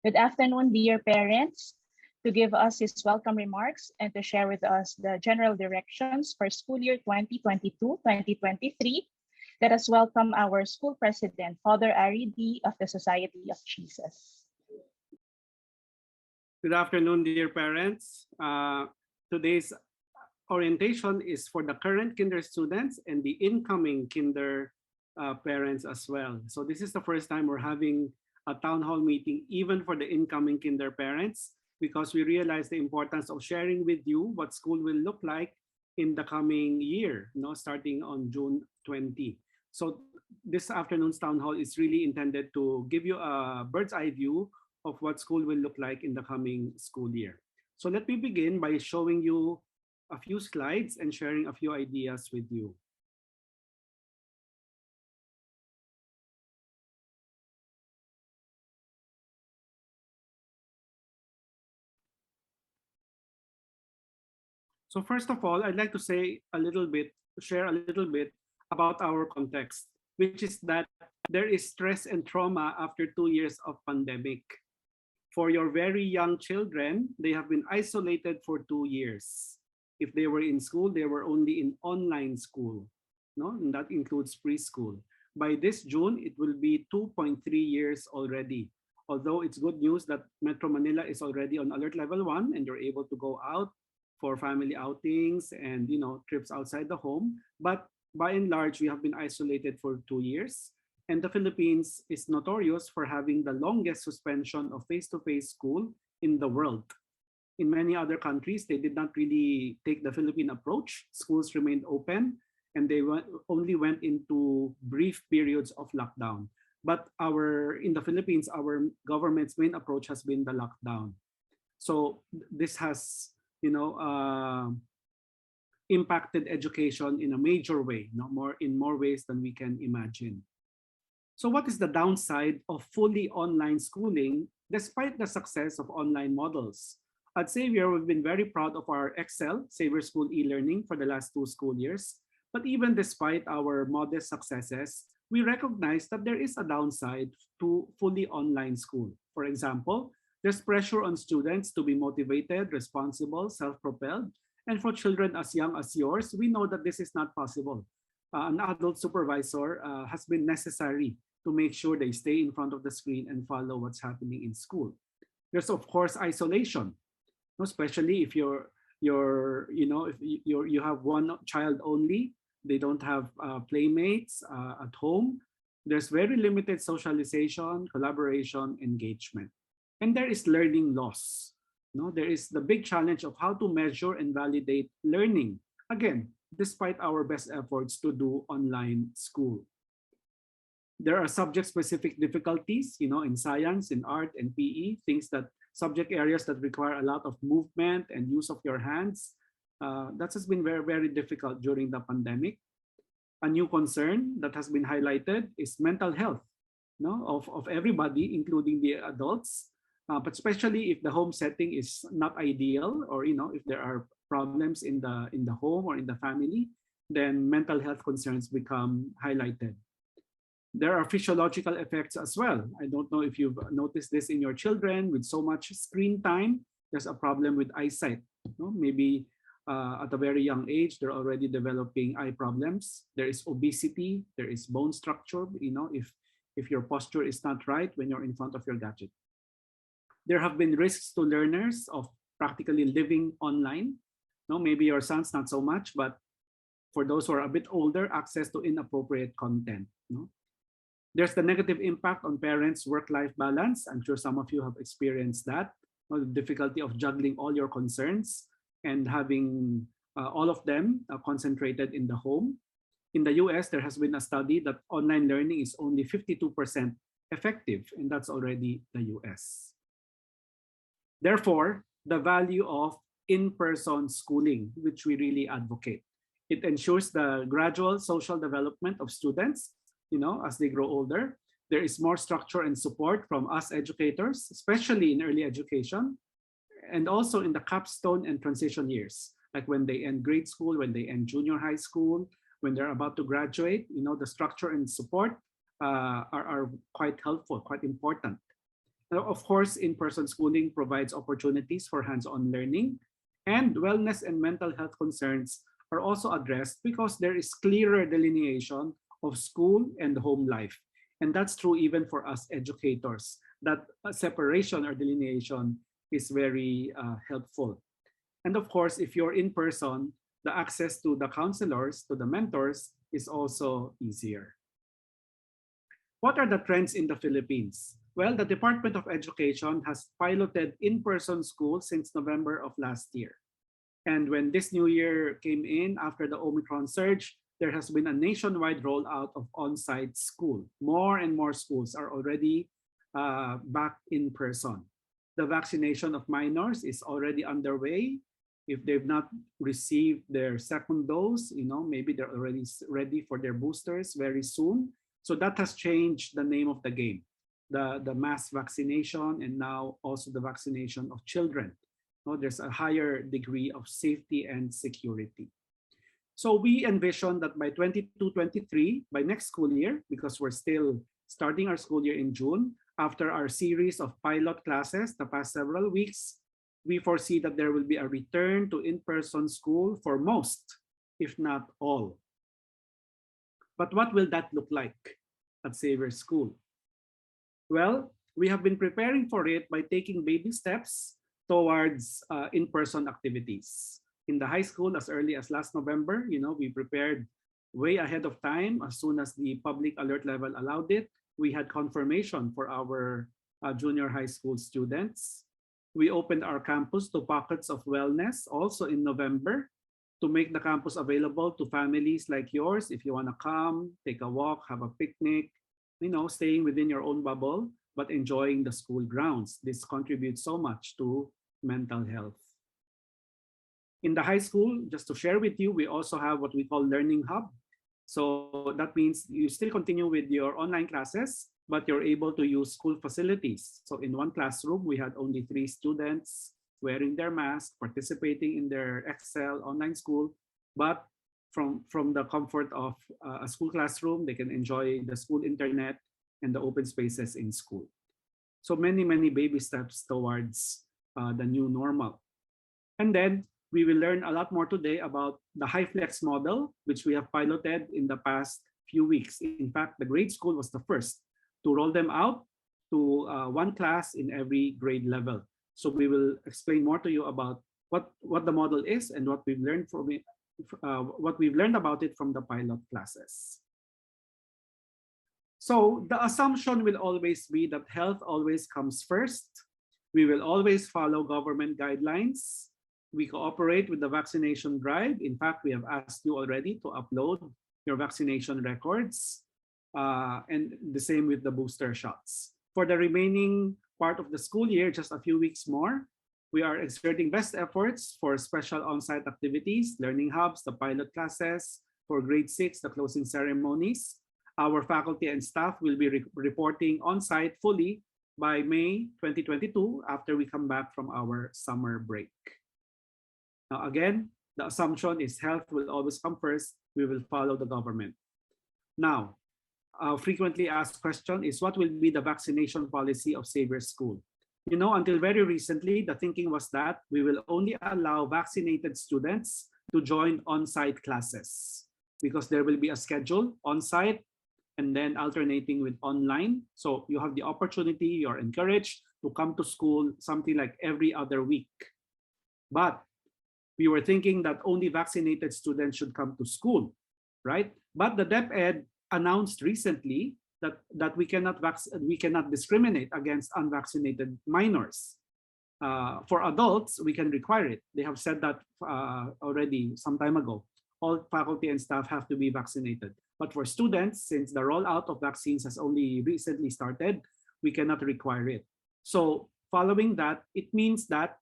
Good afternoon, dear parents. To give us his welcome remarks and to share with us the general directions for school year 2022-2023, let us welcome our school president, Father Ari D. of the Society of Jesus. Good afternoon, dear parents. Today's orientation is for the current kinder students and the incoming kinder parents as well. So this is the first time we're having a town hall meeting even for the incoming kinder parents, because we realize the importance of sharing with you what school will look like in the coming year, starting on June 20. So this afternoon's town hall is really intended to give you a bird's eye view of what school will look like in the coming school year. So let me begin by showing you a few slides and sharing a few ideas with you. So first of all, I'd like to share a little bit about our context, which is that there is stress and trauma after 2 years of pandemic. For your very young children, they have been isolated for 2 years. If they were in school, they were only in online school, no? And that includes preschool. By this June, it will be 2.3 years already. Although it's good news that Metro Manila is already on alert level 1 and you're able to go out for family outings and trips outside the home. But by and large, we have been isolated for 2 years. And the Philippines is notorious for having the longest suspension of face-to-face school in the world. In many other countries, they did not really take the Philippine approach. Schools remained open and they only went into brief periods of lockdown. But in the Philippines, our government's main approach has been the lockdown. So this has, impacted education in a major way, in more ways than we can imagine. So what is the downside of fully online schooling despite the success of online models? At Xavier, we've been very proud of our Excel, Xavier School e-learning, for the last 2 school years. But even despite our modest successes, we recognize that there is a downside to fully online school. For example, there's pressure on students to be motivated, responsible, self-propelled. And for children as young as yours, we know that this is not possible. An adult supervisor has been necessary to make sure they stay in front of the screen and follow what's happening in school. There's of course isolation, especially if you have one child only, they don't have playmates at home. There's very limited socialization, collaboration, engagement, and there is learning loss. There is the big challenge of how to measure and validate learning. Again, despite our best efforts to do online school. There are subject-specific difficulties, in science, in art, and PE, subject areas that require a lot of movement and use of your hands. That has been very, very difficult during the pandemic. A new concern that has been highlighted is mental health, of everybody, including the adults, but especially if the home setting is not ideal, or if there are problems in the home or in the family, then mental health concerns become highlighted. There are physiological effects as well. I don't know if you've noticed this in your children. With so much screen time, there's a problem with eyesight. Maybe at a very young age, they're already developing eye problems. There is obesity. There is bone structure. If your posture is not right when you're in front of your gadget. There have been risks to learners of practically living online. Maybe your sons not so much, but for those who are a bit older, access to inappropriate content. There's the negative impact on parents' work-life balance. I'm sure some of you have experienced that. The difficulty of juggling all your concerns and having all of them concentrated in the home. In the US, there has been a study that online learning is only 52% effective, and that's already the US. Therefore, the value of in-person schooling, which we really advocate. It ensures the gradual social development of students, as they grow older. There is more structure and support from us educators, especially in early education, and also in the capstone and transition years, like when they end grade school, when they end junior high school, when they're about to graduate. The structure and support are quite helpful, quite important. Of course, in-person schooling provides opportunities for hands-on learning, and wellness and mental health concerns are also addressed because there is clearer delineation of school and home life. And that's true even for us educators. That separation or delineation is very helpful. And of course, if you're in person, the access to the counselors, to the mentors, is also easier. What are the trends in the Philippines? Well, the Department of Education has piloted in-person school since November of last year. And when this new year came in after the Omicron surge, there has been a nationwide rollout of on-site school. More and more schools are already back in person. The vaccination of minors is already underway. If they've not received their second dose, maybe they're already ready for their boosters very soon. So that has changed the name of the game. The mass vaccination and now also the vaccination of children. There's a higher degree of safety and security. So we envision that by 22-23, by next school year, because we're still starting our school year in June, after our series of pilot classes the past several weeks, we foresee that there will be a return to in-person school for most, if not all. But what will that look like at Xavier School? Well, we have been preparing for it by taking baby steps towards in-person activities. In the high school, as early as last November, we prepared way ahead of time. As soon as the public alert level allowed it, we had confirmation for our junior high school students. We opened our campus to pockets of wellness also in November to make the campus available to families like yours. If you want to come, take a walk, have a picnic, staying within your own bubble, but enjoying the school grounds. This contributes so much to mental health. In the high school, just to share with you, we also have what we call Learning Hub. So that means you still continue with your online classes, but you're able to use school facilities. So in one classroom, we had only 3 students wearing their mask, participating in their Excel online school, but from the comfort of a school classroom, they can enjoy the school internet and the open spaces in school. So many, many baby steps towards the new normal. And then we will learn a lot more today about the HiFlex model, which we have piloted in the past few weeks. In fact, the grade school was the first to roll them out to one class in every grade level. So we will explain more to you about what the model is and what we've learned from it, what we've learned about it from the pilot classes. So the assumption will always be that health always comes first. We will always follow government guidelines. We cooperate with the vaccination drive. In fact, we have asked you already to upload your vaccination records, and the same with the booster shots. For the remaining part of the school year, just a few weeks more, we are exerting best efforts for special on-site activities, learning hubs, the pilot classes, for grade 6, the closing ceremonies. Our faculty and staff will be reporting on-site fully by May 2022 after we come back from our summer break. Now again, the assumption is health will always come first. We will follow the government. Now, a frequently asked question is what will be the vaccination policy of Xavier School? Until very recently, the thinking was that we will only allow vaccinated students to join on-site classes because there will be a schedule on-site and then alternating with online. So you have the opportunity, you're encouraged to come to school something like every other week. But we were thinking that only vaccinated students should come to school, right? But the DepEd announced recently that we cannot discriminate against unvaccinated minors. For adults, we can require it. They have said that already some time ago. All faculty and staff have to be vaccinated. But for students, since the rollout of vaccines has only recently started, we cannot require it. So following that, it means that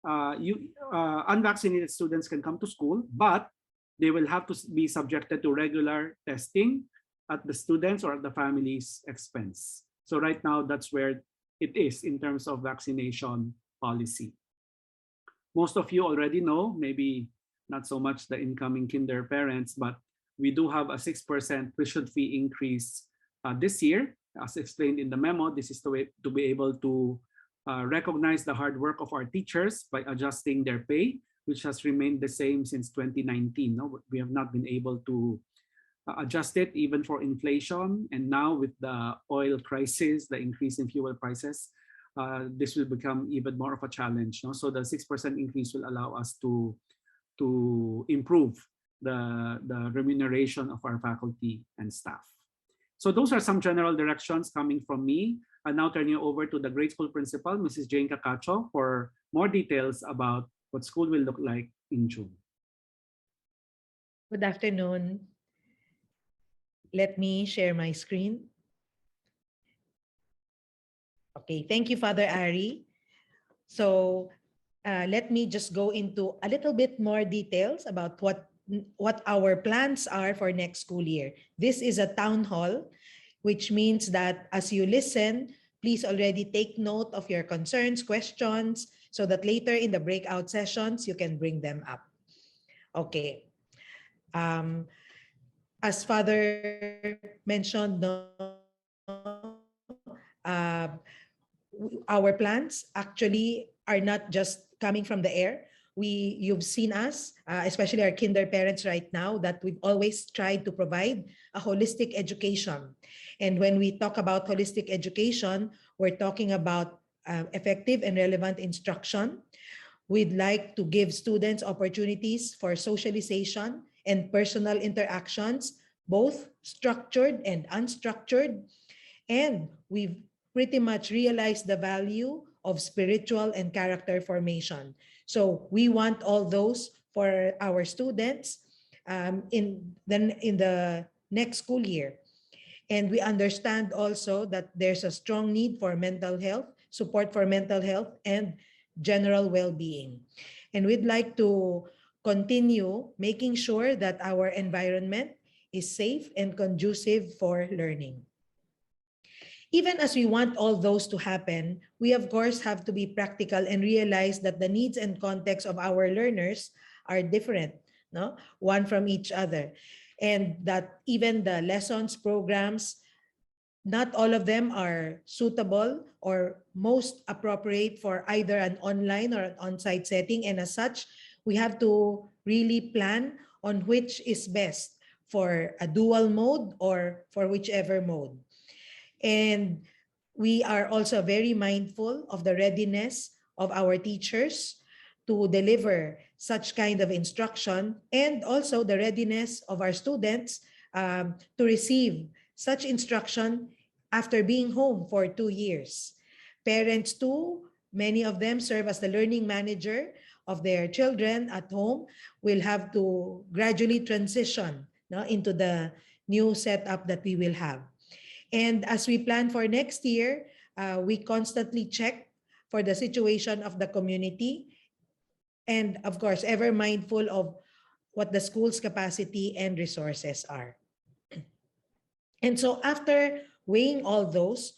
unvaccinated students can come to school, but they will have to be subjected to regular testing at the students or at the family's expense. So right now, that's where it is in terms of vaccination policy. Most of you already know, maybe not so much the incoming kinder parents, but we do have a 6% tuition fee increase this year. As explained in the memo, this is the way to be able to recognize the hard work of our teachers by adjusting their pay, which has remained the same since 2019. No, we have not been able to adjust it even for inflation. And now with the oil crisis, the increase in fuel prices, this will become even more of a challenge. No? So the 6% increase will allow us to improve the remuneration of our faculty and staff. So those are some general directions coming from me. I'll now turn you over to the grade school principal, Mrs. Jane Cacacho, for more details about what school will look like in June. Good afternoon. Let me share my screen. Okay, thank you, Father Ari. So let me just go into a little bit more details about what our plans are for next school year. This is a town hall, which means that as you listen, please already take note of your concerns, questions, so that later in the breakout sessions, you can bring them up. Okay. As Father mentioned, our plans actually are not just coming from the air. You've seen us, especially our kinder parents right now, that we've always tried to provide a holistic education. And when we talk about holistic education, we're talking about effective and relevant instruction. We'd like to give students opportunities for socialization and personal interactions, both structured and unstructured. And we've pretty much realized the value of spiritual and character formation. So we want all those for our students in the next school year. And we understand also that there's a strong need for mental health, support for mental health, and general well-being. And we'd like to continue making sure that our environment is safe and conducive for learning. Even as we want all those to happen, we of course have to be practical and realize that the needs and context of our learners are different, no? One from each other. And that even the lessons, programs, not all of them are suitable or most appropriate for either an online or an on-site setting. And as such, we have to really plan on which is best for a dual mode or for whichever mode. And we are also very mindful of the readiness of our teachers to deliver such kind of instruction, and also the readiness of our students to receive such instruction after being home for 2 years. Parents too, many of them serve as the learning manager of their children at home, will have to gradually transition into the new setup that we will have. And as we plan for next year, we constantly check for the situation of the community, and of course, ever mindful of what the school's capacity and resources are. And so after weighing all those,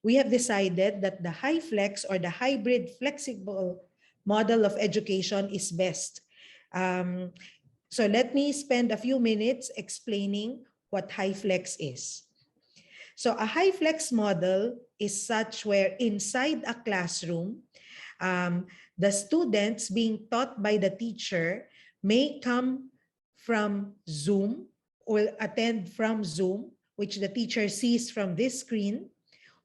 we have decided that the HyFlex or the hybrid flexible model of education is best. So let me spend a few minutes explaining what HyFlex is. So a HyFlex model is such where inside a classroom, the students being taught by the teacher may come from Zoom or attend from Zoom, which the teacher sees from this screen,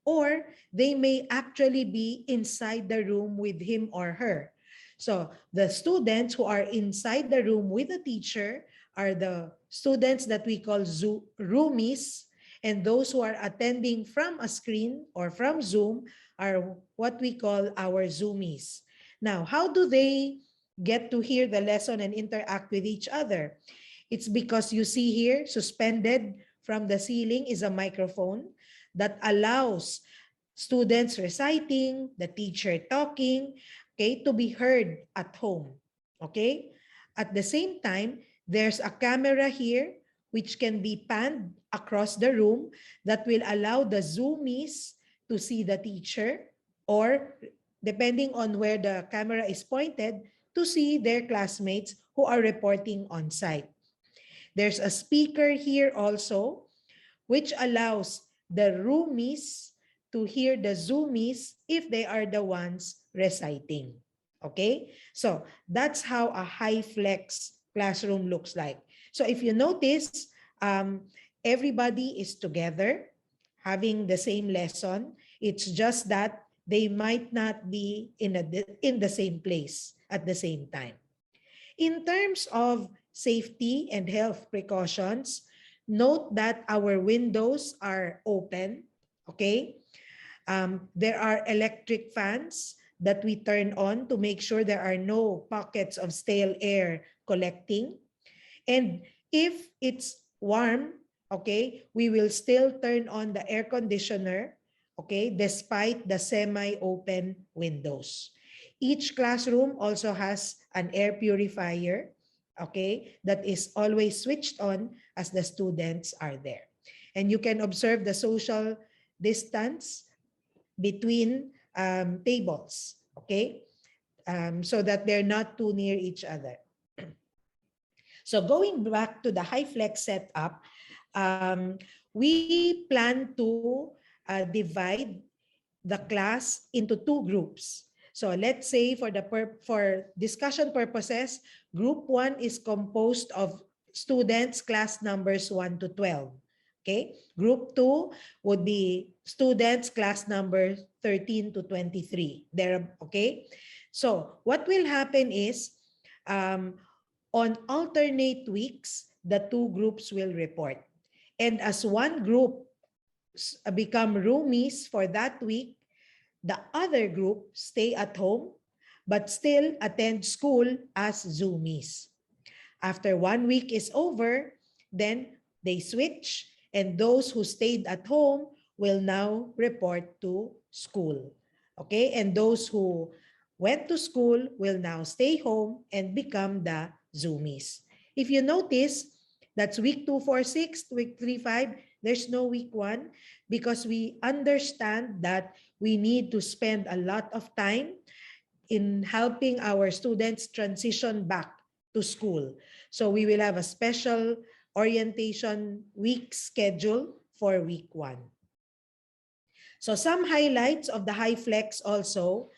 or they may actually be inside the room with him or her. So the students who are inside the room with the teacher are the students that we call roomies, and those who are attending from a screen or from Zoom are what we call our Zoomies. Now, how do they get to hear the lesson and interact with each other? It's because you see here, suspended from the ceiling is a microphone that allows students reciting, the teacher talking, okay, to be heard at home, okay? At the same time, there's a camera here which can be panned across the room that will allow the Zoomies to see the teacher, or depending on where the camera is pointed, to see their classmates who are reporting on site. There's a speaker here also, which allows the roomies to hear the Zoomies if they are the ones reciting. Okay? So that's how a high flex classroom looks like. So if you notice, everybody is together having the same lesson. It's just that they might not be in the same place at the same time. In terms of safety and health precautions, note that our windows are open, okay? There are electric fans that we turn on to make sure there are no pockets of stale air collecting. And if it's warm, okay, we will still turn on the air conditioner, okay, despite the semi-open windows. Each classroom also has an air purifier, okay, that is always switched on as the students are there. And you can observe the social distance between tables, okay, so that they're not too near each other. So going back to the high flex setup, we plan to divide the class into two groups. So let's say for discussion purposes, group 1 is composed of students class numbers 1 to 12. Okay, group 2 would be students class number 13 to 23. There, okay. So what will happen is, on alternate weeks, the two groups will report. And as one group become roomies for that week, the other group stay at home but still attend school as Zoomies. After 1 week is over, then they switch, and those who stayed at home will now report to school. Okay, and those who went to school will now stay home and become the Zoomies. If you notice, that's week 2, 4, 6, week 3, 5. There's no week 1 because we understand that we need to spend a lot of time in helping our students transition back to school. So we will have a special orientation week schedule for week 1. So some highlights of the high flex also,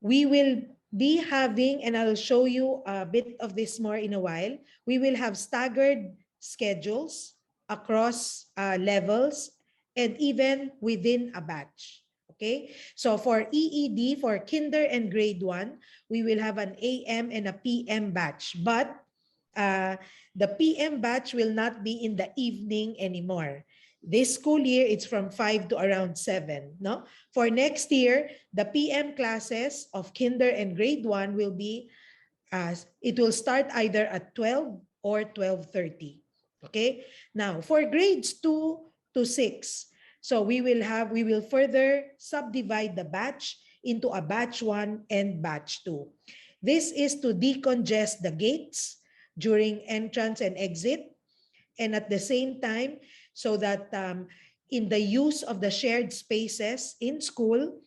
we will be having, and I'll show you a bit of this more in a while, we will have staggered schedules across levels and even within a batch. Okay, so for EED, for kinder and grade 1, we will have an AM and a PM batch, but the PM batch will not be in the evening anymore. This school year, it's from 5 to around 7. No? For next year, the PM classes of kinder and grade 1 will be, it will start either at 12 or 12:30. Okay? Now, for grades 2 to 6, so we will further subdivide the batch into a batch 1 and batch 2. This is to decongest the gates during entrance and exit, and at the same time, so that in the use of the shared spaces in school,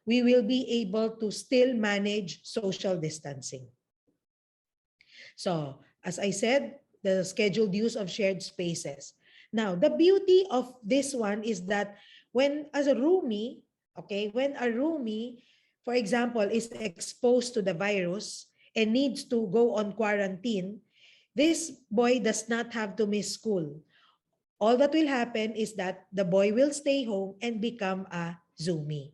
we will be able to still manage social distancing. So, as I said, the scheduled use of shared spaces. Now, the beauty of this one is that when, as a roomie, okay, when a roomie, for example, is exposed to the virus and needs to go on quarantine, this boy does not have to miss school. All that will happen is that the boy will stay home and become a Zoomie.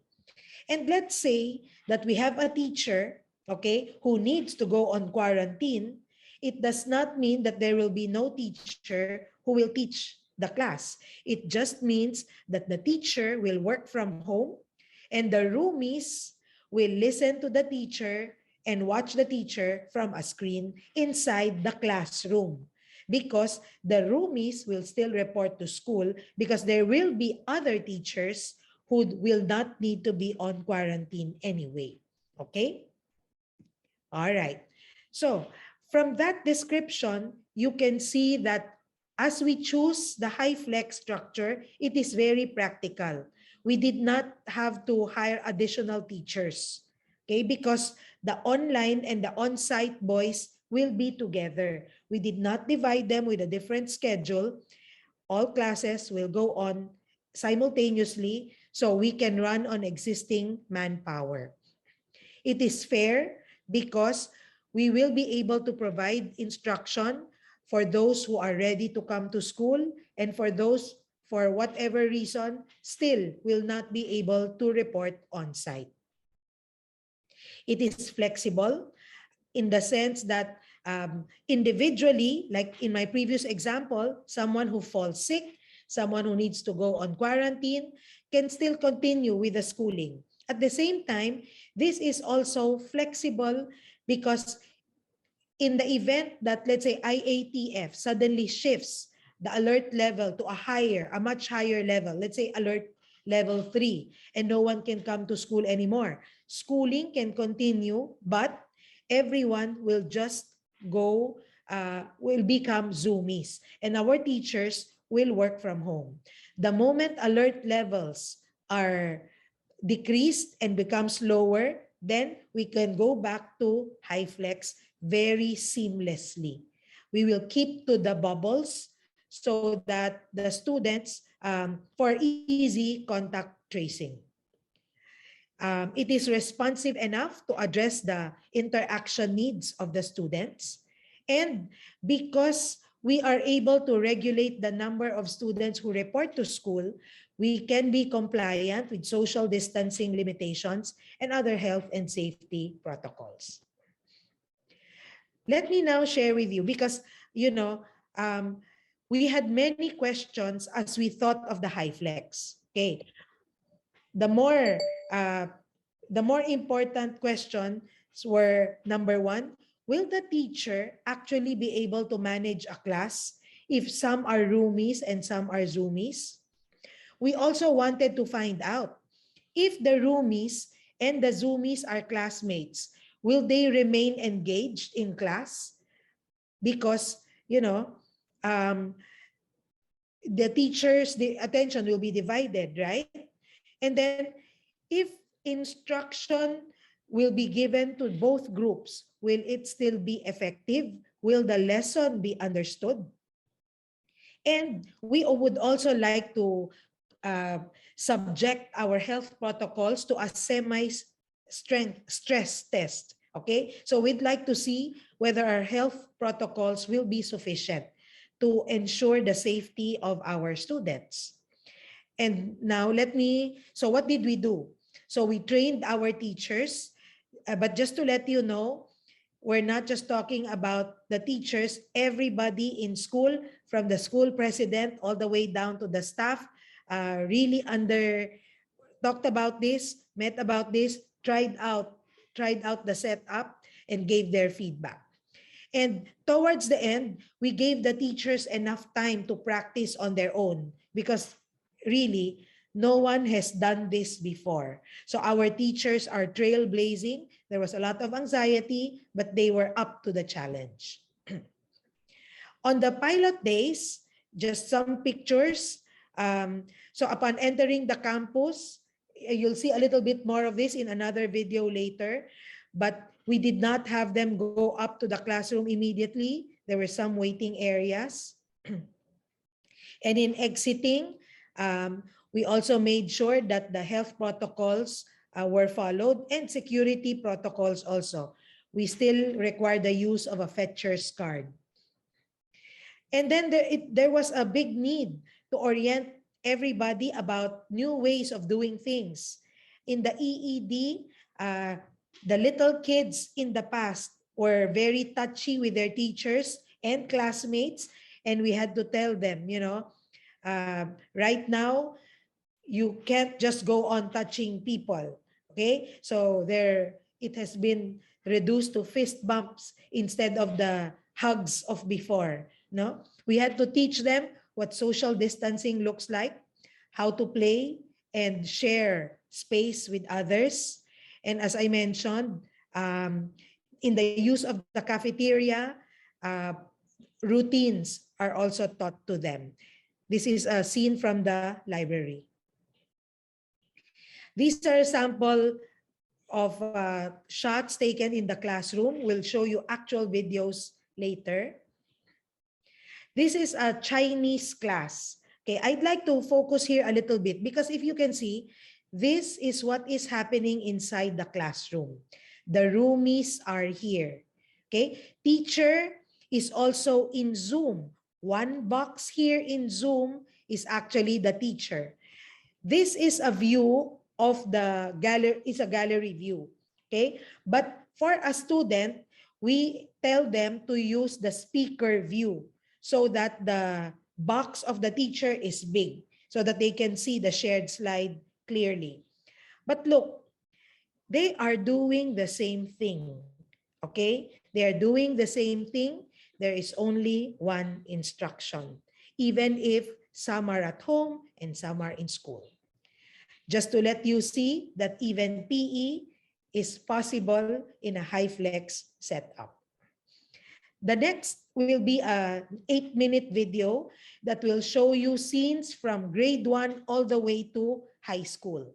And let's say that we have a teacher, okay, who needs to go on quarantine. It does not mean that there will be no teacher who will teach the class. It just means that the teacher will work from home and the roomies will listen to the teacher and watch the teacher from a screen inside the classroom, because the roomies will still report to school because there will be other teachers who will not need to be on quarantine anyway. Okay? All right. So from that description, you can see that as we choose the high flex structure, it is very practical. We did not have to hire additional teachers, okay, because the online and the on-site boys will be together. We did not divide them with a different schedule. all classes will go on simultaneously so we can run on existing manpower. It is fair because we will be able to provide instruction for those who are ready to come to school, and for those, for whatever reason, still will not be able to report on site. It is flexible in the sense that individually, like in my previous example, someone who falls sick, someone who needs to go on quarantine can still continue with the schooling. At the same time, this is also flexible because in the event that, let's say, IATF suddenly shifts the alert level to a much higher level, let's say alert level 3, and no one can come to school anymore, schooling can continue, but everyone will just will become Zoomies, and our teachers will work from home. The moment alert levels are decreased and becomes lower, then we can go back to HyFlex very seamlessly. We will keep to the bubbles so that the students, for easy contact tracing. It is responsive enough to address the interaction needs of the students. And because we are able to regulate the number of students who report to school, we can be compliant with social distancing limitations and other health and safety protocols. Let me now share with you, because, we had many questions as we thought of the HyFlex. Okay. The more important questions were, number one, will the teacher actually be able to manage a class if some are roomies and some are Zoomies? We also wanted to find out if the roomies and the Zoomies are classmates, will they remain engaged in class? Because, the teachers, the attention will be divided, right? And then if instruction will be given to both groups, will it still be effective? Will the lesson be understood? And we would also like to subject our health protocols to a stress test. Okay, so we'd like to see whether our health protocols will be sufficient to ensure the safety of our students. And now so what did we do? So we trained our teachers, but just to let you know, we're not just talking about the teachers, everybody in school, from the school president all the way down to the staff, really talked about this, met about this, tried out the setup and gave their feedback. And towards the end, we gave the teachers enough time to practice on their own, because really, no one has done this before. So our teachers are trailblazing. There was a lot of anxiety, but they were up to the challenge. On the pilot days, just some pictures. So upon entering the campus, you'll see a little bit more of this in another video later, but we did not have them go up to the classroom immediately. There were some waiting areas. And in exiting, we also made sure that the health protocols were followed, and security protocols also. We still require the use of a fetcher's card. And then there was a big need to orient everybody about new ways of doing things. In the EED, the little kids in the past were very touchy with their teachers and classmates, and we had to tell them, right now, you can't just go on touching people, okay? So it has been reduced to fist bumps instead of the hugs of before, no? We had to teach them what social distancing looks like, how to play and share space with others. And as I mentioned, in the use of the cafeteria, routines are also taught to them. This is a scene from the library. These are a sample of shots taken in the classroom. We'll show you actual videos later. This is a Chinese class. Okay, I'd like to focus here a little bit because if you can see, this is what is happening inside the classroom. The roomies are here. Okay, teacher is also in Zoom. One box here in Zoom is actually the teacher. This is a view of the gallery, is a gallery view. Okay, but for a student, we tell them to use the speaker view so that the box of the teacher is big so that they can see the shared slide clearly. But look, they are doing the same thing. Okay? They are doing the same thing. There is only one instruction, even if some are at home and some are in school. Just to let you see that even PE is possible in a high flex setup. The next will be an 8-minute video that will show you scenes from grade 1 all the way to high school.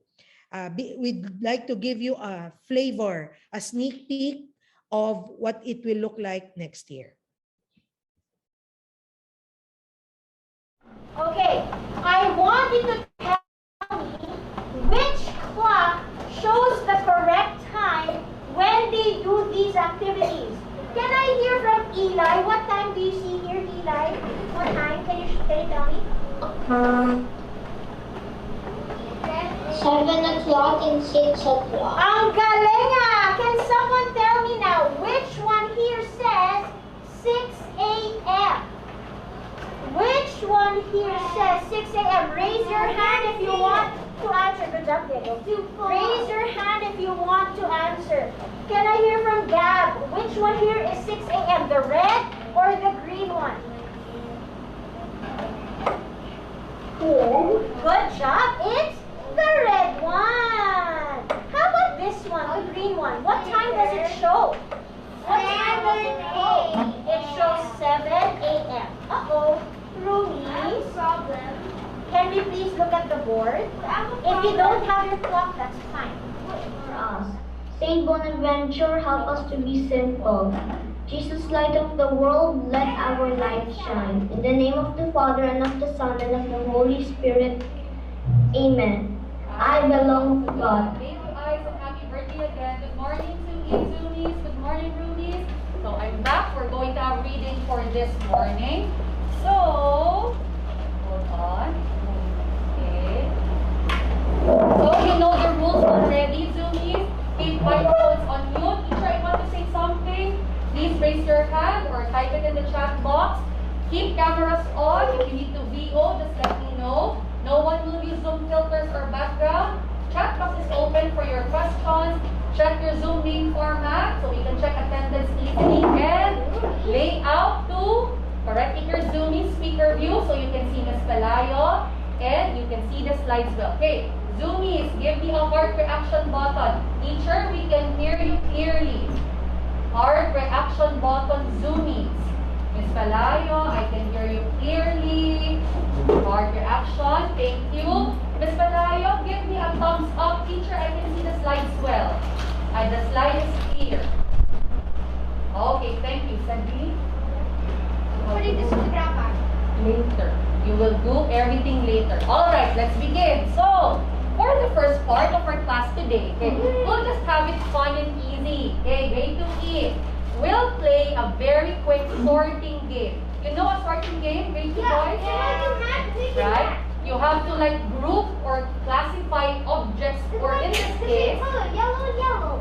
We'd like to give you a flavor, a sneak peek of what it will look like next year. Okay, I want you to tell me which clock shows the correct time when they do these activities. Can I hear from Eli? What time do you see here, Eli? What time? Can you tell me? 7 o'clock and 6 o'clock. Ang galing ah! Can someone tell me now which one here says 6 a.m.? Which one here says 6 a.m.? Raise your hand if you want to answer. Good job, Diego. Raise your hand if you want to answer. Can I hear from Gab? Which one here is 6 a.m.? The red or the green one? Good job. It's the red one. How about this one, the green one? What time does it show? What time does it show? It shows 7 a.m. Uh-oh. Roomies. Can we please look at the board? If you don't have your clock, that's fine. For us, Saint Bonaventure, help us to be simple. Jesus, light of the world, let our light shine. In the name of the Father, and of the Son, and of the Holy Spirit. Amen. I belong to God. Baby eyes and happy birthday again. Good morning to you, Zoomies. Good morning, Rubies. So I'm back. We're going to have reading for this morning. So, hold on. Okay. So you know the rules already, Zoomies. Keep microphones on mute. Teacher, I want to say something. Please raise your hand or type it in the chat box. Keep cameras on. If you need to VO, just let me know. No one will use Zoom filters or background. Chat box is open for your questions. Check your Zoom name format so we can check attendance easily. And layout to correcting your Zoomy speaker view so you can see Ms. Pelayo and you can see the slides well. Okay, Zoomies, give me a heart reaction button. Teacher, we can hear you clearly. Heart reaction button, Zoomies. Ms. Pelayo, I can hear you clearly. Heart reaction, thank you. Ms. Pelayo, give me a thumbs up. Teacher, I can see the slides well. The slide is clear. Okay, thank you. Sandy? Later. You will do everything later. Alright, let's begin. So, for the first part of our class today, okay, we'll just have it fun and easy. Okay, grade 2E. We'll play a very quick sorting game. You know a sorting game, grade 2 boys? Right? You have to like group or classify objects, or in this case,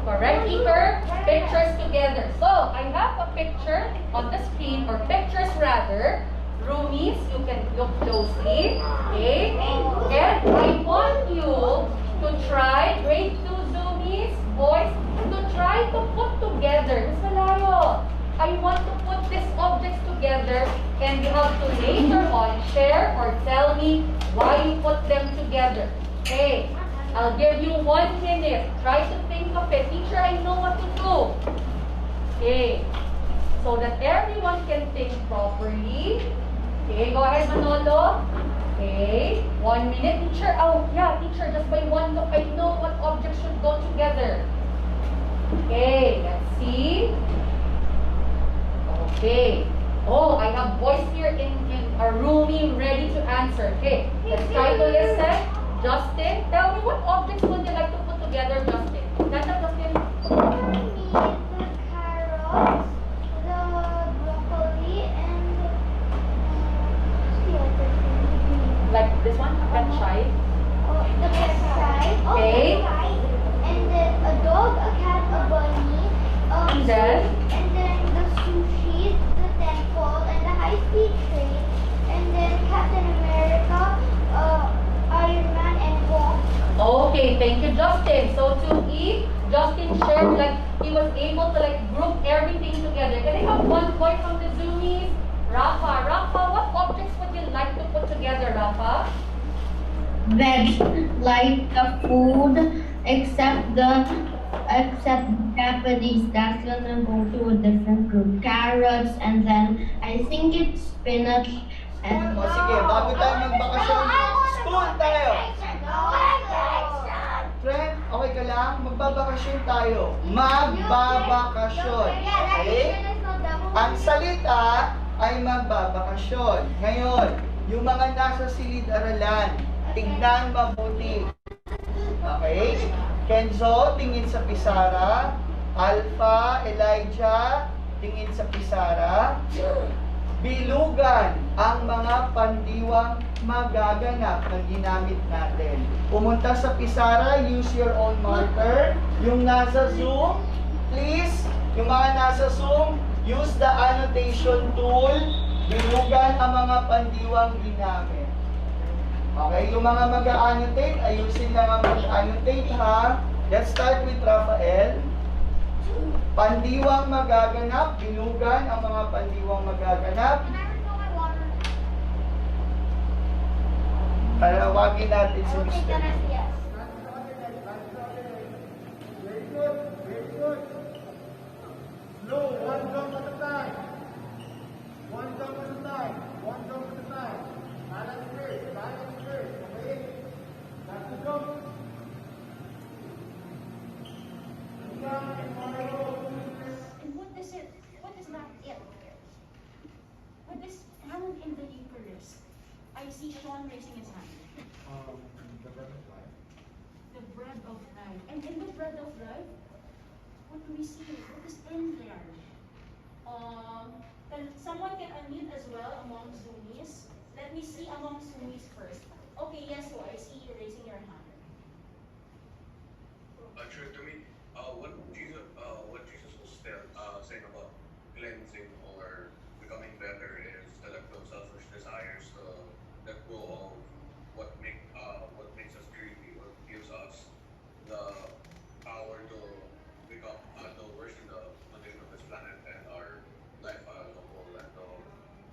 correct, Iker, pictures together. So, I have a picture on the screen, or pictures rather. Roomies, you can look closely. Okay? And I want you to try, grade 2 Zoomies, boys, to try to put together. Ms. Malayo, I want to put these objects together, and you have to later on share or tell me why you put them together. Okay, I'll give you 1 minute. Try to think of it. Teacher, I know what to do. Okay, so that everyone can think properly. Okay, go ahead, Manolo. Okay, 1 minute. Teacher, oh yeah, teacher, just by one look, I know what objects should go together. Okay, let's see. Okay. Oh, I have boys here in seem ready to answer. Okay, let's try to listen. Justin, tell me what objects would you like to put together, Justin? Justin? For me, the carrots, the broccoli, and the other thing. Like this one, petchai. Oh, the pepside. Okay. And then a dog, a cat, a bunny. And then? And then the sushi, the temple, and the high-speed train. And then Captain America, Iron Man, and Wong. Okay, thank you, Justin. So to eat, Justin shared like he was able to like group everything together. Can I have one point from the Zoomies? Rafa, what objects would you like to put together, Rafa? Veg, like the food, except Japanese, that's gonna go to a different group. Carrots, and then I think it's spinach and O sige, bago tayo magbakasyon, school tayo. Friend, okay ka lang? Magbabakasyon tayo. Magbabakasyon. Okay? Ang salita ay magbabakasyon. Ngayon, yung mga nasa silid-aralan, tignan mabuti. Okay? Kenzo, tingin sa pisara. Alpha, Elijah, tingin sa pisara. Bilugan ang mga pandiwang magaganap na ginamit natin. Pumunta sa pisara, use your own marker. Yung nasa Zoom, please, yung mga nasa Zoom, use the annotation tool. Bilugan ang mga pandiwang ginamit. Okay, yung mga mag-annotate, ayusin lang ang mag-annotate ha. Let's start with Rafael. Pandiwang magaganap, bilugan ang mga pandiwang magaganap. Palawagin natin si Mr. Very good, very good. Slow, one jump at a time. One jump at a time. One jump at a time. Balance first, okay? That's the jump. And what is it? What is that it? What is found in the Eucharist? I see Sean raising his hand. The bread of life. The bread of life. And in the bread of life, what do we see? What is in there? Someone can unmute as well among Zoomies. Let me see among Zoomies first. Okay, yes, so I see you raising your hand. Sure, to me, what Jesus was saying about cleansing or becoming better is to let go of selfish desires, to let go of what makes us greedy, what gives us the power to become to worsen the condition of this planet and our life as a whole, and to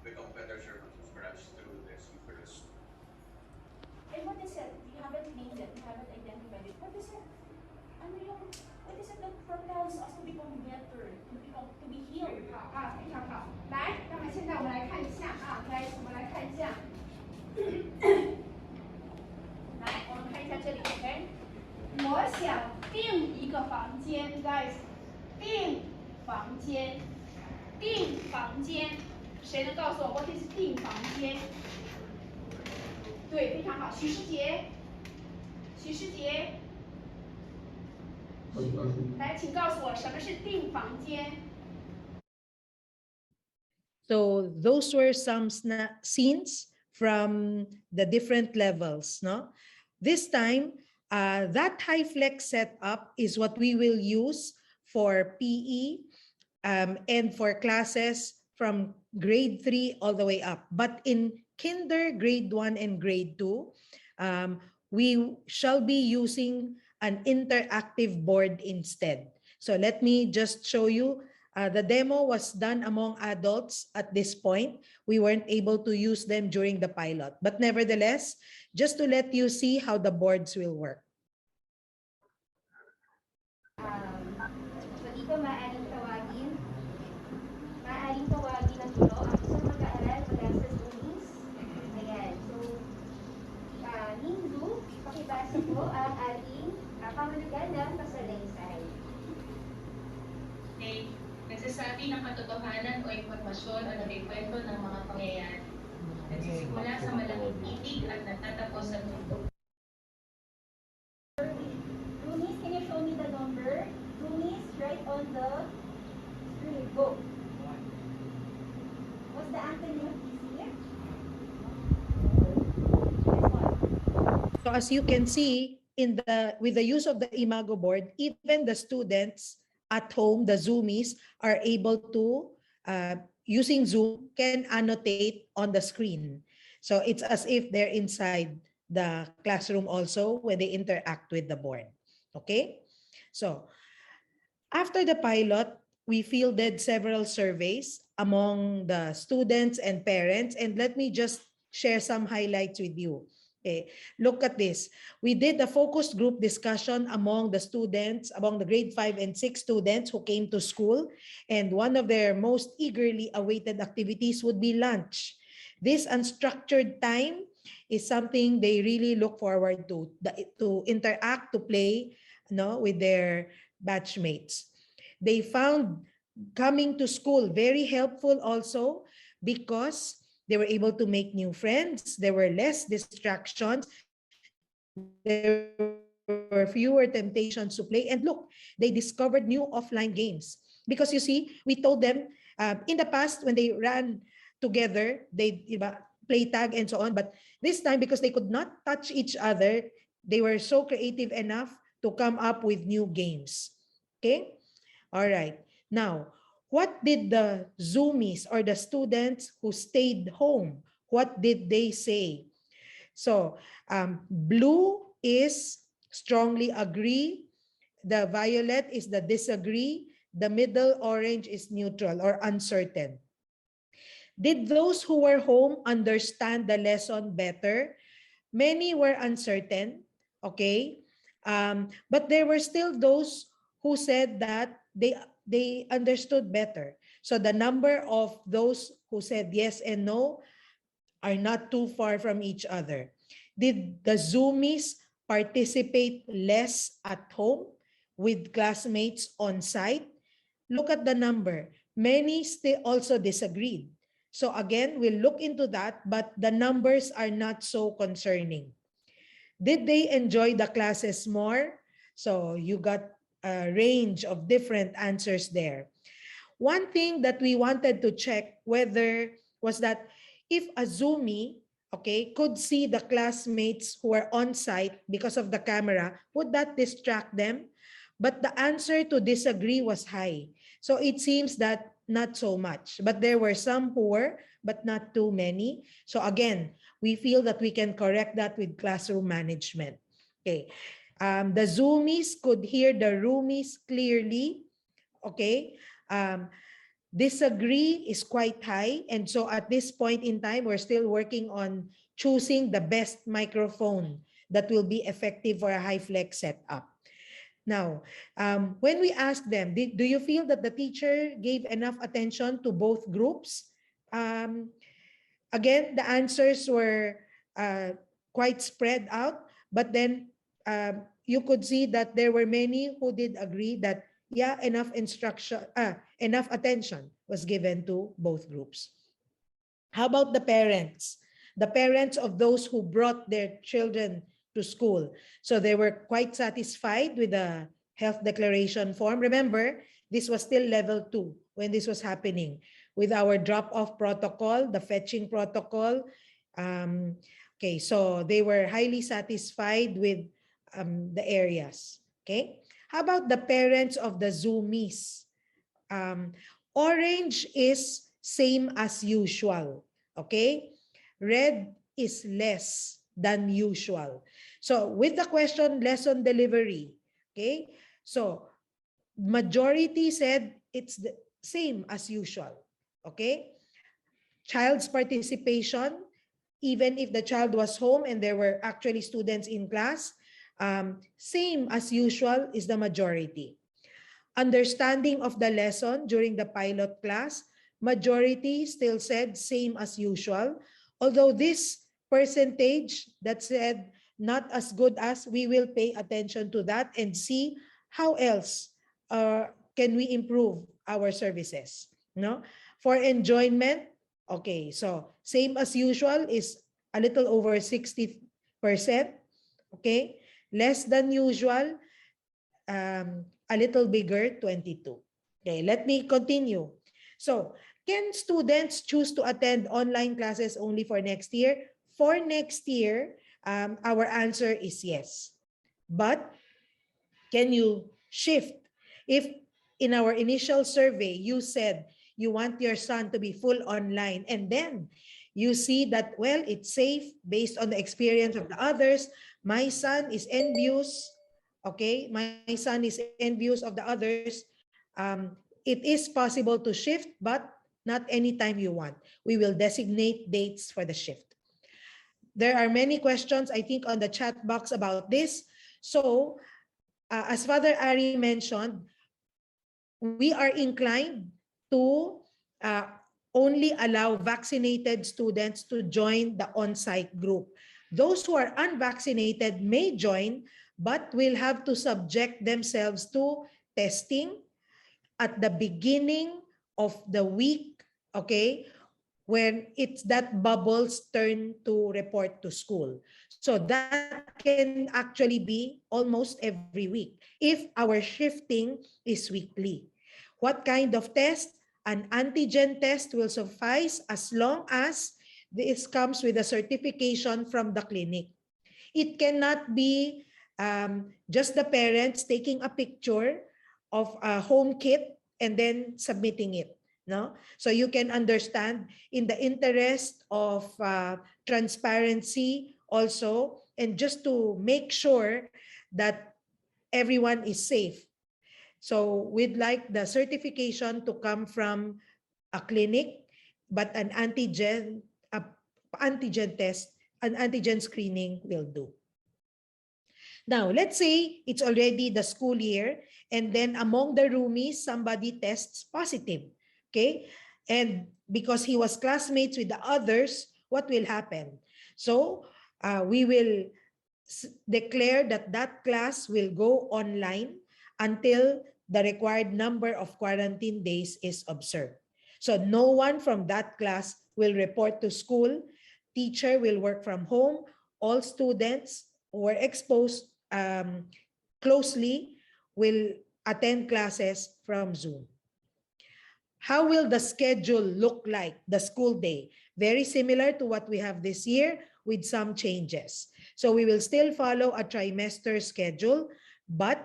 become better servants, perhaps through this Eucharist. And what is it? You haven't named it. You haven't identified it. What is it? What is it that propels us to become better, to be healed? 好啊，非常好。来，那么现在我们来看一下啊，来，我们来看一下。来，我们看一下这里 ，OK？ 我想订一个房间 ，guys， 订房间，订房间，谁能告诉我 what is 订房间？对，非常好，许世杰，许世杰。来，请告诉我什么是订房间。 So those were some scenes from the different levels, no? This time, that high flex setup is what we will use for PE and for classes from grade 3 all the way up. But in kinder, grade 1 and grade 2, we shall be using an interactive board instead. So let me just show you. The demo was done among adults at this point. We weren't able to use them during the pilot. But nevertheless, just to let you see how the boards will work. So dito maaaring tawagin ng gulo ang isang mag-aaral mula sa Zoomies. Ayan. So, Nindu, pakibasa po ang ating pamanagan ng kasalaysay. Okay. Nagsasabi ng katotohanan o impormasyon o nagkikwento ng mga pangyayari. Nagsisimula sa malaking ibig at natatapos sa mundo. Lunis, can you show me the number? Lunis, right on the screen. Go. What's the antony of easy? So as you can see, with the use of the Imago board, even the students at home, the Zoomies, are able to, using Zoom, can annotate on the screen. So it's as if they're inside the classroom also when they interact with the board. Okay? So after the pilot, we fielded several surveys among the students and parents, and let me just share some highlights with you. Okay, look at this. We did a focus group discussion among the students, among the grade 5 and 6 students who came to school, and one of their most eagerly awaited activities would be lunch. This unstructured time is something they really look forward to interact, to play, with their batchmates. They found coming to school very helpful also because they were able to make new friends. There were less distractions. There were fewer temptations to play. And look, they discovered new offline games. Because you see, we told them in the past when they ran together, they play tag and so on. But this time, because they could not touch each other, they were so creative enough to come up with new games. Okay? All right. Now, what did the Zoomies or the students who stayed home, what did they say? So, blue is strongly agree. The violet is the disagree. The middle orange is neutral or uncertain. Did those who were home understand the lesson better? Many were uncertain, okay? But there were still those who said that they understood better. So the number of those who said yes and no are not too far from each other. Did the Zoomies participate less at home with classmates on site? Look at the number. Many still also disagreed. So again, we'll look into that, but the numbers are not so concerning. Did they enjoy the classes more? So you got a range of different answers there. One thing that we wanted to check whether was that if a Zoomie, okay, could see the classmates who are on site because of the camera, would that distract them? But the answer to disagree was high. So it seems that not so much, but there were some who were, but not too many. So again, we feel that we can correct that with classroom management. Okay. The Zoomies could hear the Roomies clearly. Okay. Disagree is quite high. And so at this point in time, we're still working on choosing the best microphone that will be effective for a high flex setup. Now, when we ask them, do you feel that the teacher gave enough attention to both groups? Again, the answers were quite spread out, but then you could see that there were many who did agree that, yeah, enough attention was given to both groups. How about the parents? The parents of those who brought their children to school. So they were quite satisfied with the health declaration form. Remember, this was still level 2 when this was happening with our drop-off protocol, the fetching protocol. Okay, so they were highly satisfied with the areas. Okay, how about the parents of the Zoomies? Orange is same as usual. Okay, red is less than usual. So with the question lesson delivery, okay, so majority said it's the same as usual. Okay, child's participation, even if the child was home and there were actually students in class, same as usual is the majority. Understanding of the lesson during the pilot class, majority still said same as usual, although this percentage that said not as good as, we will pay attention to that and see how else can we improve our services. No? For enjoyment, Okay, so same as usual is a little over 60%. Okay, less than usual, a little bigger, 22. Okay, let me continue. So, can students choose to attend online classes only for next year? For next year, our answer is yes. But can you shift? If in our initial survey, you said you want your son to be full online, and then you see that, well, it's safe based on the experience of the others. My son is envious. Okay, my son is envious of the others. It is possible to shift, but not anytime you want. We will designate dates for the shift. There are many questions, I think, on the chat box about this. So, as Father Ari mentioned, we are inclined to only allow vaccinated students to join the on-site group. Those who are unvaccinated may join, but will have to subject themselves to testing at the beginning of the week, okay, when it's that bubbles turn to report to school. So that can actually be almost every week if our shifting is weekly. What kind of test? An antigen test will suffice as long as this comes with a certification from the clinic. It cannot be just the parents taking a picture of a home kit and then submitting it. No? So you can understand, in the interest of transparency also, and just to make sure that everyone is safe. So we'd like the certification to come from a clinic, but an antigen test, an antigen screening will do. Now, let's say it's already the school year, and then among the roomies, somebody tests positive. Okay, and because he was classmates with the others, what will happen? So we will declare that that class will go online until the required number of quarantine days is observed. So no one from that class will report to school. Teacher will work from home. All students who were exposed closely will attend classes from Zoom. How will the schedule look like, the school day? Very similar to what we have this year with some changes. So we will still follow a trimester schedule, but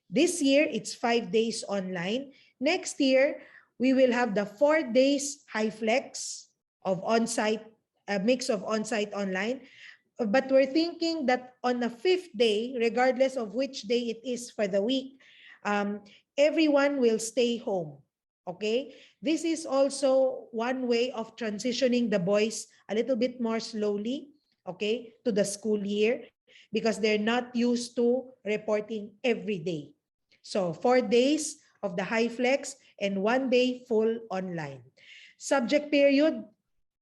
this year it's 5 days online. Next year, we will have the 4 days high flex of on-site, a mix of on-site online. But we're thinking that on the 5th day, regardless of which day it is for the week, everyone will stay home. Okay, this is also one way of transitioning the boys a little bit more slowly, okay, to the school year, because they're not used to reporting every day. So 4 days of the high flex and 1 day full online. Subject period,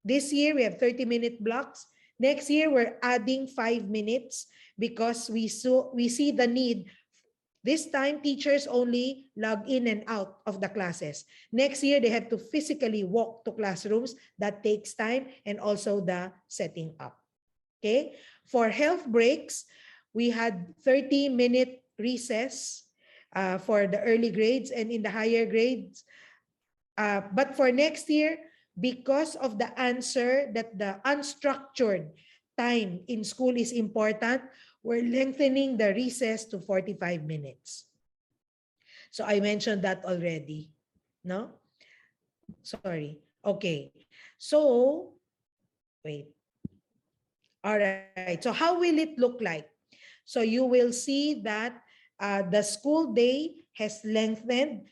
this year we have 30-minute blocks. Next year we're adding 5 minutes because we see the need. This time, teachers only log in and out of the classes. Next year, they have to physically walk to classrooms. That takes time, and also the setting up. Okay. For health breaks, we had 30-minute recess for the early grades and in the higher grades. But for next year, because of the answer that the unstructured time in school is important, we're lengthening the recess to 45 minutes. So I mentioned that already. No? Sorry. Okay. So, wait. All right. So how will it look like? So you will see that the school day has lengthened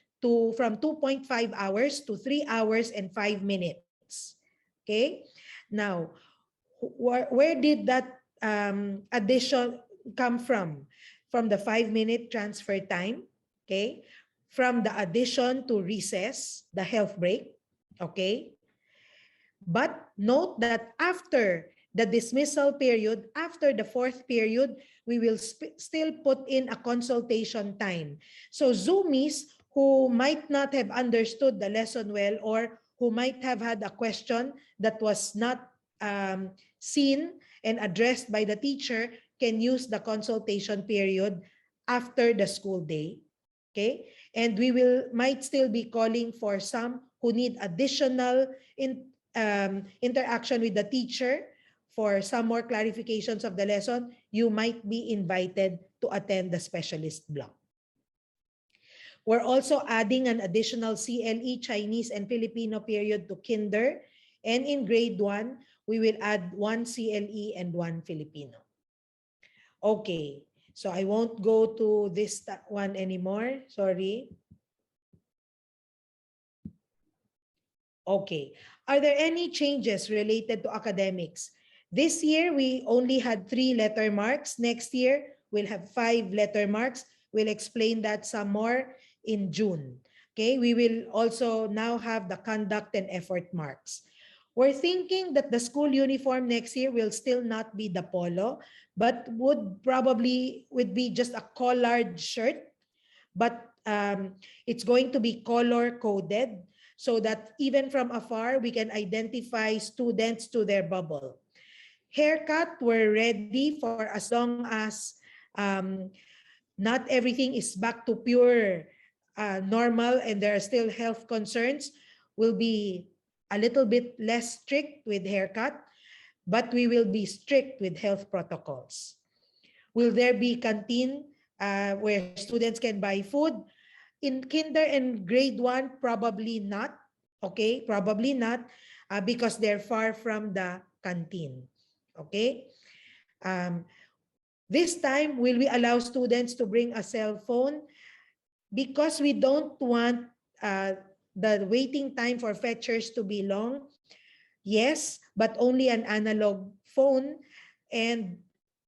from 2.5 hours to 3 hours and 5 minutes. Okay. Now, where did that addition come from? From the 5-minute transfer time, okay? From the addition to recess, the health break, okay? But note that after the dismissal period, after the 4th period, we will still put in a consultation time. So Zoomies who might not have understood the lesson well, or who might have had a question that was not seen and addressed by the teacher can use the consultation period after the school day. Okay, and we might still be calling for some who need additional interaction with the teacher for some more clarifications of the lesson. You might be invited to attend the specialist block. We're also adding an additional CLE, Chinese and Filipino period to kinder, and in grade 1 we will add 1 CLE and 1 Filipino. Okay, so I won't go to this one anymore. Sorry. Okay. Are there any changes related to academics? This year, we only had 3 letter marks. Next year, we'll have 5 letter marks. We'll explain that some more in June. Okay, we will also now have the conduct and effort marks. We're thinking that the school uniform next year will still not be the polo, but would be just a collared shirt, but it's going to be color coded so that even from afar we can identify students to their bubble. Haircut, we're ready for as long as not everything is back to pure normal and there are still health concerns. We'll be a little bit less strict with haircut, but we will be strict with health protocols. Will there be canteen where students can buy food? In kinder and grade 1, probably not. Okay, probably not because they're far from the canteen. Okay. This time, will we allow students to bring a cell phone? Because we don't want the waiting time for fetchers to be long. Yes, but only an analog phone, and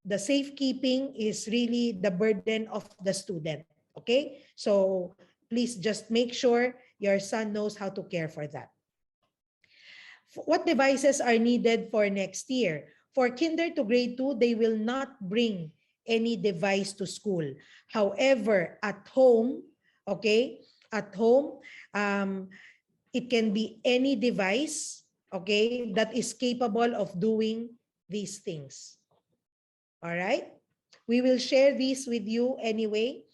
the safekeeping is really the burden of the student. Okay, so please just make sure your son knows how to care for that. What devices are needed for next year? For kinder to grade 2, they will not bring any device to school. However, at home, okay, at home, it can be any device, okay, that is capable of doing these things. All right, we will share these with you anyway.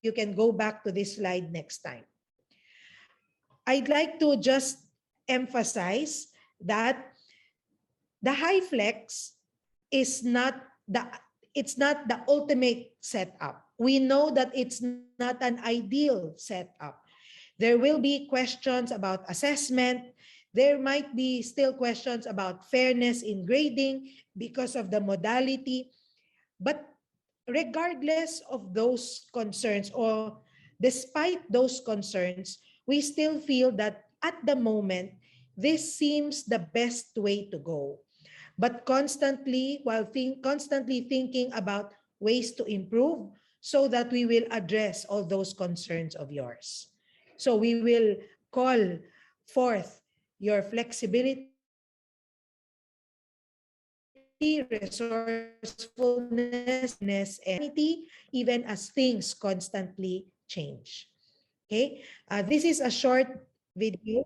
You can go back to this slide next time. I'd like to just emphasize that the HyFlex is not the ultimate setup. We know that it's not an ideal setup. There will be questions about assessment. There might be still questions about fairness in grading because of the modality. But regardless of those concerns, or despite those concerns, we still feel that at the moment, this seems the best way to go. But constantly thinking about ways to improve so that we will address all those concerns of yours. So we will call forth your flexibility, resourcefulness, and even as things constantly change. Okay, this is a short video.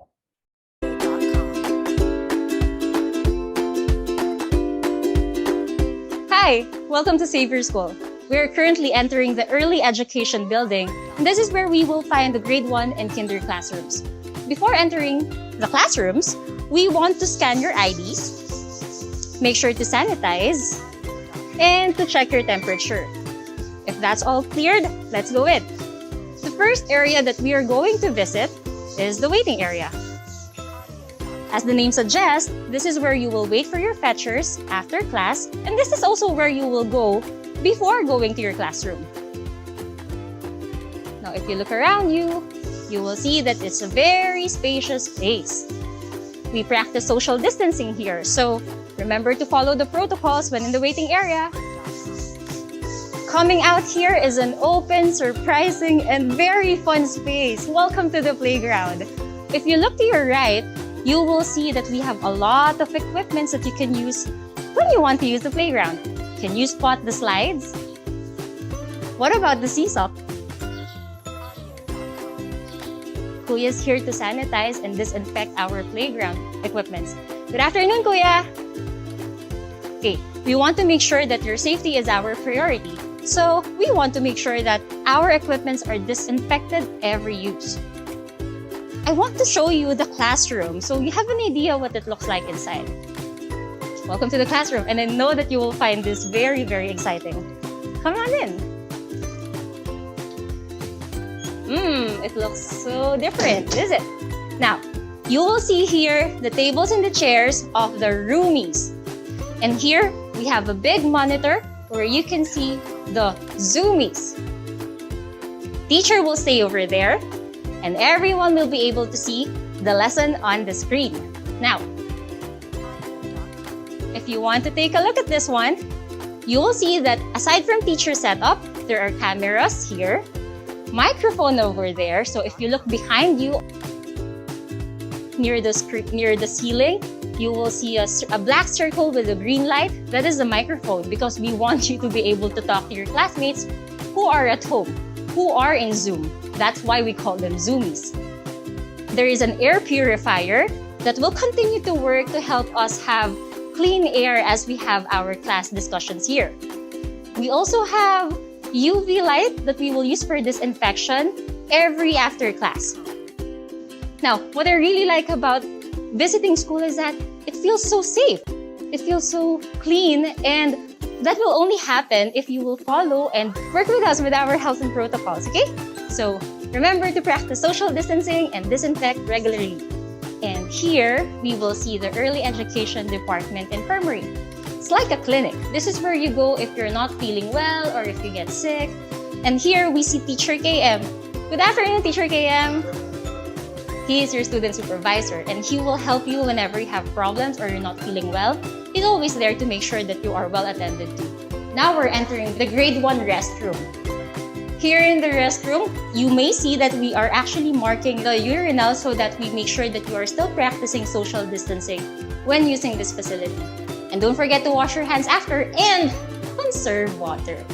Hi, welcome to Xavier School. We are currently entering the early education building, and this is where we will find the grade 1 and kinder classrooms. Before entering the classrooms, we want to scan your IDs, make sure to sanitize, and to check your temperature. If that's all cleared, let's go in. The first area that we are going to visit is the waiting area. As the name suggests, this is where you will wait for your fetchers after class, and this is also where you will go before going to your classroom. Now, if you look around you, you will see that it's a very spacious place. We practice social distancing here, so remember to follow the protocols when in the waiting area. Coming out here is an open, surprising, and very fun space. Welcome to the playground. If you look to your right, you will see that we have a lot of equipments that you can use when you want to use the playground. Can you spot the slides? What about the seesaw? Kuya is here to sanitize and disinfect our playground equipments. Good afternoon, Kuya! Okay, we want to make sure that your safety is our priority. So we want to make sure that our equipments are disinfected every use. I want to show you the classroom so you have an idea what it looks like inside. Welcome to the classroom, and I know that you will find this very, very exciting. Come on in. It looks so different, is it? Now, you will see here the tables and the chairs of the roomies. And here, we have a big monitor where you can see the zoomies. Teacher will stay over there, and everyone will be able to see the lesson on the screen. Now, if you want to take a look at this one, you will see that aside from teacher setup, there are cameras here, microphone over there. So if you look behind you, near the ceiling, you will see a black circle with a green light. That is the microphone, because we want you to be able to talk to your classmates who are at home, who are in Zoom. That's why we call them Zoomies. There is an air purifier that will continue to work to help us have clean air as we have our class discussions here. We also have UV light that we will use for disinfection every after class. Now, what I really like about visiting school is that it feels so safe. It feels so clean, and that will only happen if you will follow and work with us with our health and protocols, okay? So remember to practice social distancing and disinfect regularly. And here, we will see the Early Education Department Infirmary. It's like a clinic. This is where you go if you're not feeling well or if you get sick. And here, we see Teacher KM. Good afternoon, Teacher KM. He is your student supervisor, and he will help you whenever you have problems or you're not feeling well. He's always there to make sure that you are well attended to. Now we're entering the grade 1 restroom. Here in the restroom, you may see that we are actually marking the urinal so that we make sure that you are still practicing social distancing when using this facility. And don't forget to wash your hands after and conserve water.